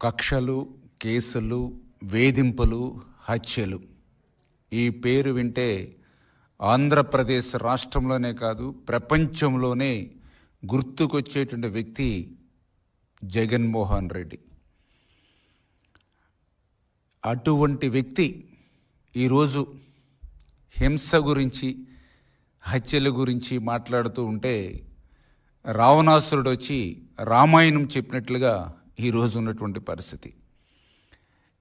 కక్షలు, కేసులు, వేధింపులు, హత్యలు. ఈ పేరు వింటే ఆంధ్రప్రదేశ్ రాష్ట్రంలోనే కాదు ప్రపంచంలోనే గుర్తుకొచ్చేటువంటి వ్యక్తి జగన్మోహన్ రెడ్డి. అటువంటి వ్యక్తి ఈరోజు హింస గురించి, హత్యల గురించి మాట్లాడుతూ ఉంటే రావణాసురుడు వచ్చి రామాయణం చెప్పినట్లుగా ఈరోజు ఉన్నటువంటి పరిస్థితి.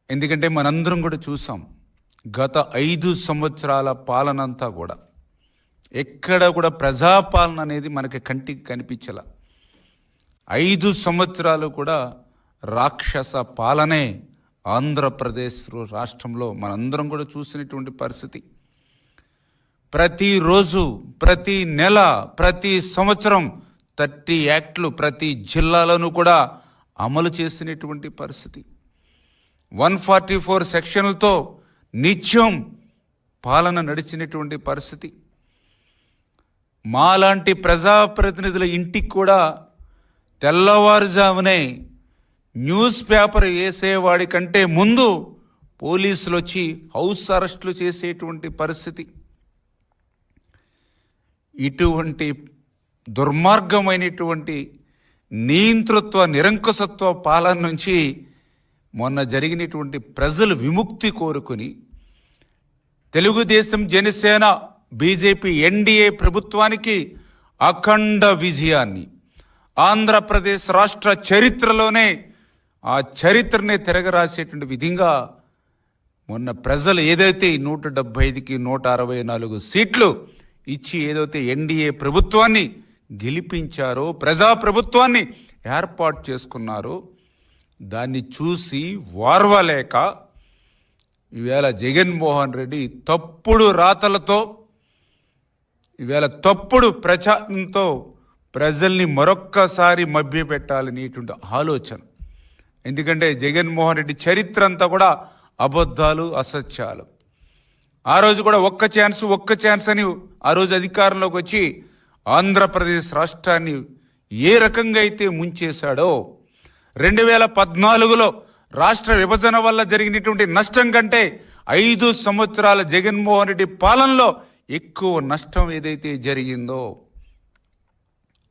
ఎందుకంటే మనందరం కూడా చూసాం, గత 5 సంవత్సరాల పాలనంతా కూడా ఎక్కడ కూడా ప్రజాపాలన అనేది మనకి కంటికి కనిపించల. 5 సంవత్సరాలు కూడా రాక్షస పాలనే ఆంధ్రప్రదేశ్ రాష్ట్రంలో మనందరం కూడా చూసినటువంటి పరిస్థితి. ప్రతిరోజు, ప్రతి నెల, ప్రతి సంవత్సరం 30 యాక్ట్లు ప్రతి జిల్లాలోనూ కూడా అమలు చేసినటువంటి పరిస్థితి. 144 సెక్షన్లతో నిత్యం పాలన నడిచినటువంటి పరిస్థితి. మాలాంటి ప్రజాప్రతినిధుల ఇంటికి కూడా తెల్లవారుజామునే న్యూస్ పేపర్ వేసేవాడి కంటే ముందు పోలీసులు వచ్చి హౌస్ అరెస్టులు చేసేటువంటి పరిస్థితి. ఇటువంటి దుర్మార్గమైనటువంటి నియంతృత్వ, నిరంకుశత్వ పాలన నుంచి మొన్న జరిగినటువంటి ప్రజలు విముక్తి కోరుకుని తెలుగుదేశం, జనసేన, బీజేపీ, ఎన్డీఏ ప్రభుత్వానికి అఖండ విజయాన్ని, ఆంధ్రప్రదేశ్ రాష్ట్ర చరిత్రలోనే ఆ చరిత్రనే తిరగరాసేటువంటి విధంగా మొన్న ప్రజలు ఏదైతే 175కి 164 సీట్లు ఇచ్చి ఏదైతే ఎన్డీఏ ప్రభుత్వాన్ని గెలిపించారో, ప్రజాప్రభుత్వాన్ని ఏర్పాటు చేసుకున్నారో, దాన్ని చూసి వార్వలేక ఈవేళ జగన్మోహన్ రెడ్డి తప్పుడు రాతలతో, ఈవేళ తప్పుడు ప్రచారంతో ప్రజల్ని మరొక్కసారి మభ్యపెట్టాలనేటువంటి ఆలోచన. ఎందుకంటే జగన్మోహన్ రెడ్డి చరిత్ర అంతా కూడా అబద్ధాలు, అసత్యాలు. ఆ రోజు కూడా ఒక్క ఛాన్స్ అని ఆ రోజు అధికారంలోకి వచ్చి ఆంధ్రప్రదేశ్ రాష్ట్రాన్ని ఏ రకంగా అయితే ముంచేశాడో, 2014లో రాష్ట్ర విభజన వల్ల జరిగినటువంటి నష్టం కంటే 5 సంవత్సరాల జగన్మోహన్ రెడ్డి పాలనలో ఎక్కువ నష్టం ఏదైతే జరిగిందో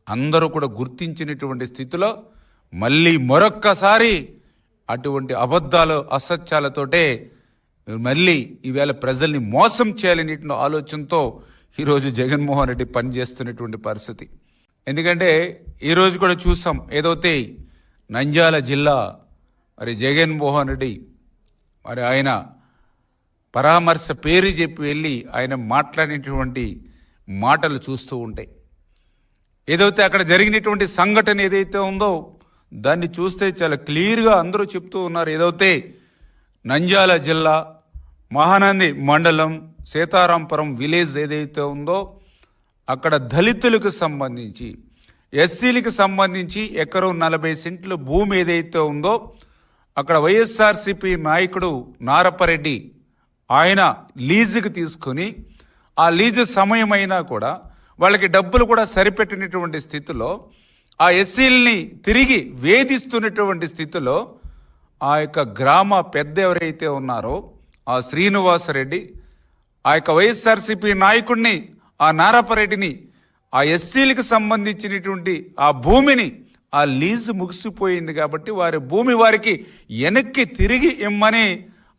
అందరూ కూడా గుర్తించినటువంటి స్థితిలో మళ్ళీ మరొక్కసారి అటువంటి అబద్ధాలు, అసత్యాలతోటే మళ్ళీ ఈవేళ ప్రజల్ని మోసం చేయాలనేటువంటి ఆలోచనతో ఈరోజు జగన్మోహన్ రెడ్డి పనిచేస్తున్నటువంటి పరిస్థితి. ఎందుకంటే ఈరోజు కూడా చూసాం, ఏదైతే నంద్యాల జిల్లా మరి జగన్మోహన్ రెడ్డి మరి ఆయన పరామర్శ పేరు చెప్పి వెళ్ళి ఆయన మాట్లాడినటువంటి మాటలు చూస్తూ ఉంటాయి. ఏదైతే అక్కడ జరిగినటువంటి సంఘటన ఏదైతే ఉందో దాన్ని చూస్తే చాలా క్లియర్గా అందరూ చెప్తూ ఉన్నారు. ఏదైతే నంద్యాల జిల్లా మహానంది మండలం సీతారాంపురం విలేజ్ ఏదైతే ఉందో అక్కడ దళితులకు సంబంధించి, ఎస్సీలకు సంబంధించి ఎకరం 40 సెంట్ల భూమి ఏదైతే ఉందో అక్కడ వైఎస్ఆర్సీపీ నాయకుడు నారపరెడ్డి ఆయన లీజుకి తీసుకొని, ఆ లీజు సమయం అయినా కూడా వాళ్ళకి డబ్బులు కూడా సరిపెట్టినటువంటి స్థితిలో ఆ ఎస్సీలని తిరిగి వేధిస్తున్నటువంటి స్థితిలో ఆ యొక్క గ్రామ పెద్ద ఎవరైతే ఉన్నారో ఆ శ్రీనివాసరెడ్డి ఆ యొక్క వైఎస్ఆర్సీపీ నాయకుడిని, ఆ నారపరెడ్డిని, ఆ ఎస్సీలకు సంబంధించినటువంటి ఆ భూమిని, ఆ లీజు ముగిసిపోయింది కాబట్టి వారి భూమి వారికి వెనక్కి తిరిగి ఇమ్మని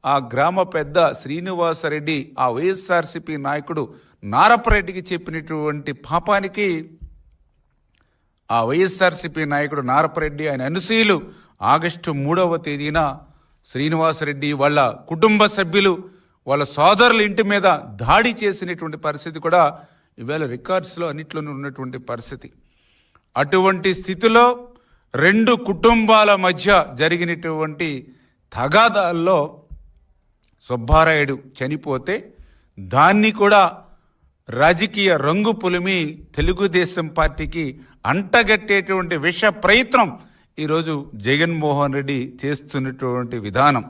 ఆ గ్రామ పెద్ద శ్రీనివాసరెడ్డి ఆ వైఎస్ఆర్సీపీ నాయకుడు నారపరెడ్డికి చెప్పినటువంటి పాపానికి ఆ వైఎస్ఆర్సీపీ నాయకుడు నారపరెడ్డి ఆయన అనుసూయులు ఆగస్టు 3వ తేదీన శ్రీనివాసరెడ్డి వాళ్ళ కుటుంబ సభ్యులు, వాళ్ళ సోదరుల ఇంటి మీద దాడి చేసినటువంటి పరిస్థితి కూడా ఈవేళ రికార్డ్స్లో అన్నిట్లోనూ ఉన్నటువంటి పరిస్థితి. అటువంటి స్థితిలో 2 కుటుంబాల మధ్య జరిగినటువంటి తగాదాల్లో సుబ్బారాయుడు చనిపోతే దాన్ని కూడా రాజకీయ రంగు పులిమి తెలుగుదేశం పార్టీకి అంటగట్టేటువంటి విష ప్రయత్నం ఈరోజు జగన్మోహన్ రెడ్డి చేస్తున్నటువంటి విధానం.